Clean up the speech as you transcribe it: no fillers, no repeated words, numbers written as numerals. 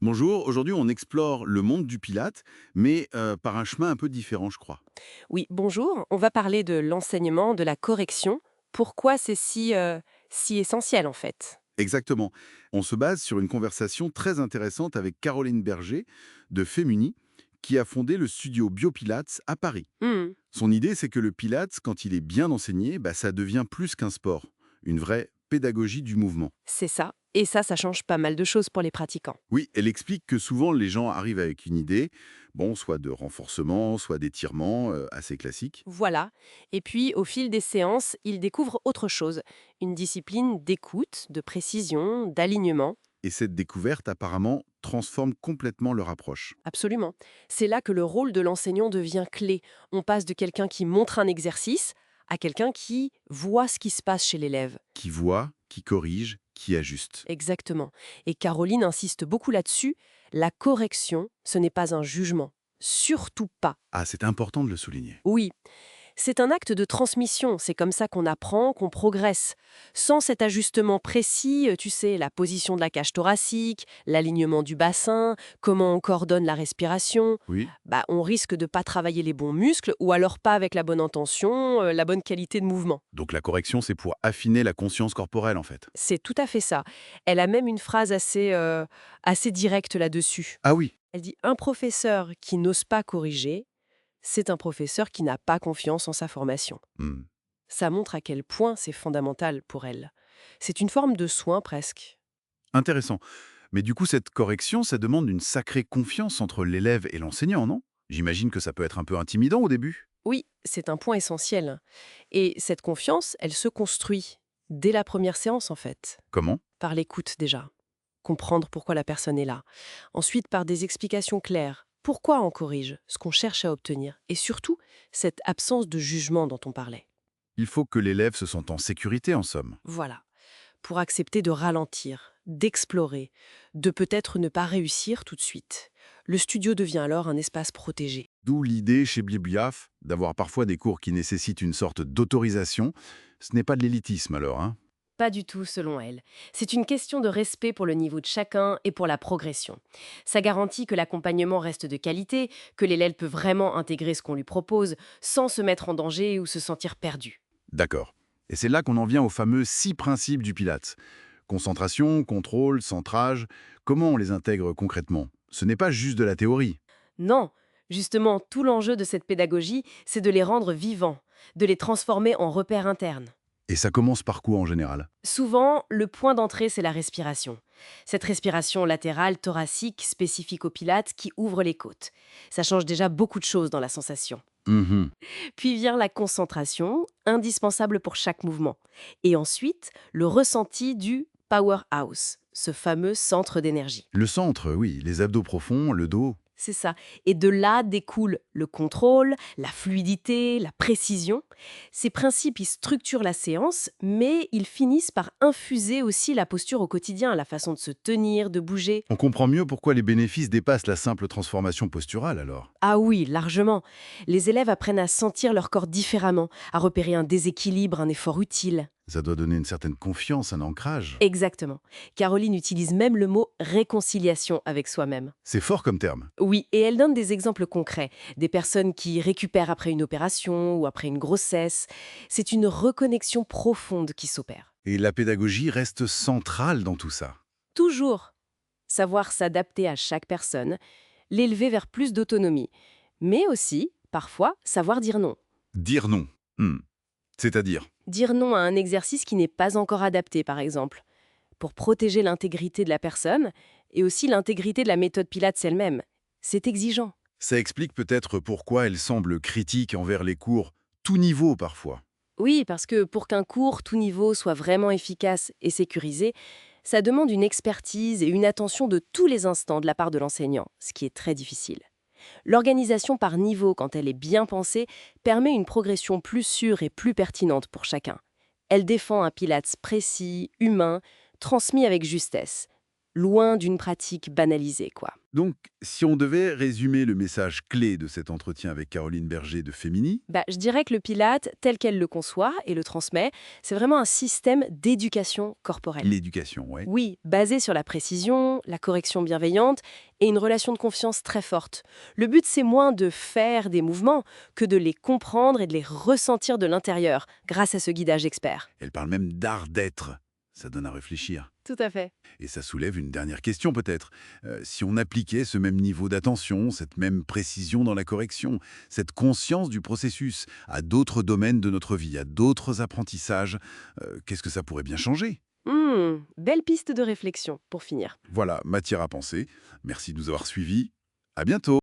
Bonjour, aujourd'hui on explore le monde du Pilate, mais par un chemin un peu différent, je crois. Oui, bonjour. On va parler de l'enseignement, de la correction. Pourquoi c'est si essentiel en fait? Exactement. On se base sur une conversation très intéressante avec Caroline Berger de Femuni, qui a fondé le studio Biopilates à Paris. Hmm, Son idée, c'est que le Pilates, quand il est bien enseigné, ça devient plus qu'un sport, une vraie pédagogie du mouvement. c'est ça. Et ça change pas mal de choses pour les pratiquants. Oui, elle explique que souvent les gens arrivent avec une idée, bon, soit de renforcement, soit d'étirement, assez classique. Voilà. Et puis, au fil des séances, ils découvrent autre chose. Une discipline d'écoute, de précision, d'alignement. Et cette découverte, apparemment, transforme complètement leur approche. Absolument. C'est là que le rôle de l'enseignant devient clé. On passe de quelqu'un qui montre un exercice à quelqu'un qui voit ce qui se passe chez l'élève. Qui voit, qui corrige, qui ajuste. Exactement. Et Caroline insiste beaucoup là-dessus. La correction, ce n'est pas un jugement. Surtout pas. Ah, c'est important de le souligner. Oui, c'est un acte de transmission. C'est comme ça qu'on apprend, qu'on progresse. Sans cet ajustement précis, tu sais, la position de la cage thoracique, l'alignement du bassin, comment on coordonne la respiration, Oui. on risque de pas travailler les bons muscles ou alors pas avec la bonne intention, la bonne qualité de mouvement. Donc la correction, c'est pour affiner la conscience corporelle, en fait. C'est tout à fait ça. Elle a même une phrase assez directe là-dessus. Ah oui. Elle dit: «Un professeur qui n'ose pas corriger, c'est un professeur qui n'a pas confiance en sa formation». Hmm. Ça montre à quel point c'est fondamental pour elle. C'est une forme de soin presque. Intéressant. Mais du coup, cette correction, ça demande une sacrée confiance entre l'élève et l'enseignant, non? J'imagine que ça peut être un peu intimidant au début. Oui, c'est un point essentiel. Et cette confiance, elle se construit dès la première séance en fait, Comment? par l'écoute déjà. Comprendre pourquoi la personne est là. Ensuite, par des explications claires. Pourquoi on corrige ce qu'on cherche à obtenir. Et surtout, cette absence de jugement dont on parlait. Il faut que l'élève se sente en sécurité, en somme. Voilà. Pour accepter de ralentir, d'explorer, de peut-être ne pas réussir tout de suite. Le studio devient alors un espace protégé. D'où l'idée chez Bibliaf d'avoir parfois des cours qui nécessitent une sorte d'autorisation. Ce n'est pas de l'élitisme alors, hein? Pas du tout selon elle. C'est une question de respect pour le niveau de chacun et pour la progression. Ça garantit que l'accompagnement reste de qualité, que l'élève peut vraiment intégrer ce qu'on lui propose sans se mettre en danger ou se sentir perdu. D'accord. Et c'est là qu'on en vient aux fameux 6 principes du Pilates. Concentration, contrôle, centrage. Comment on les intègre concrètement? Ce n'est pas juste de la théorie. Non, justement, tout l'enjeu de cette pédagogie, c'est de les rendre vivants, de les transformer en repères internes. Et ça commence par quoi en général? Souvent, le point d'entrée, c'est la respiration. Cette respiration latérale, thoracique, spécifique au pilates, qui ouvre les côtes. Ça change déjà beaucoup de choses dans la sensation. Mhm. Puis vient la concentration, indispensable pour chaque mouvement. Et ensuite, le ressenti du powerhouse, ce fameux centre d'énergie. Le centre, oui, les abdos profonds, le dos. C'est ça. Et de là découle le contrôle, la fluidité, la précision. Ces principes, ils structurent la séance, mais ils finissent par infuser aussi la posture au quotidien, la façon de se tenir, de bouger. On comprend mieux pourquoi les bénéfices dépassent la simple transformation posturale alors. Ah oui, largement. Les élèves apprennent à sentir leur corps différemment, à repérer un déséquilibre, un effort utile. Ça doit donner une certaine confiance, un ancrage. Exactement. Caroline utilise même le mot réconciliation avec soi-même. C'est fort comme terme. Oui, et elle donne des exemples concrets, des personnes qui récupèrent après une opération ou après une grossesse. C'est une reconnexion profonde qui s'opère. Et la pédagogie reste centrale dans tout ça. Toujours savoir s'adapter à chaque personne, l'élever vers plus d'autonomie, mais aussi, parfois, savoir dire non. Dire non. Hmm. C'est-à-dire? Dire non à un exercice qui n'est pas encore adapté, par exemple, pour protéger l'intégrité de la personne et aussi l'intégrité de la méthode Pilates elle-même. C'est exigeant. Ça explique peut-être pourquoi elle semble critique envers les cours, tout niveau parfois. Oui, parce que pour qu'un cours, tout niveau, soit vraiment efficace et sécurisé, ça demande une expertise et une attention de tous les instants de la part de l'enseignant, ce qui est très difficile. L'organisation par niveau, quand elle est bien pensée, permet une progression plus sûre et plus pertinente pour chacun. Elle défend un Pilates précis, humain, transmis avec justesse. loin d'une pratique banalisée, quoi. Donc, si on devait résumer le message clé de cet entretien avec Caroline Berger de Femini, Je dirais que le Pilate, tel qu'elle le conçoit et le transmet, c'est vraiment un système d'éducation corporelle. l'éducation, ouais. Oui, basé sur la précision, la correction bienveillante et une relation de confiance très forte. Le but, c'est moins de faire des mouvements que de les comprendre et de les ressentir de l'intérieur grâce à ce guidage expert. Elle parle même d'art d'être. Ça donne à réfléchir. Tout à fait. Et ça soulève une dernière question peut-être. Si on appliquait ce même niveau d'attention, cette même précision dans la correction, cette conscience du processus à d'autres domaines de notre vie, à d'autres apprentissages, qu'est-ce que ça pourrait bien changer? Belle piste de réflexion pour finir. Voilà, matière à penser. Merci de nous avoir suivis. À bientôt.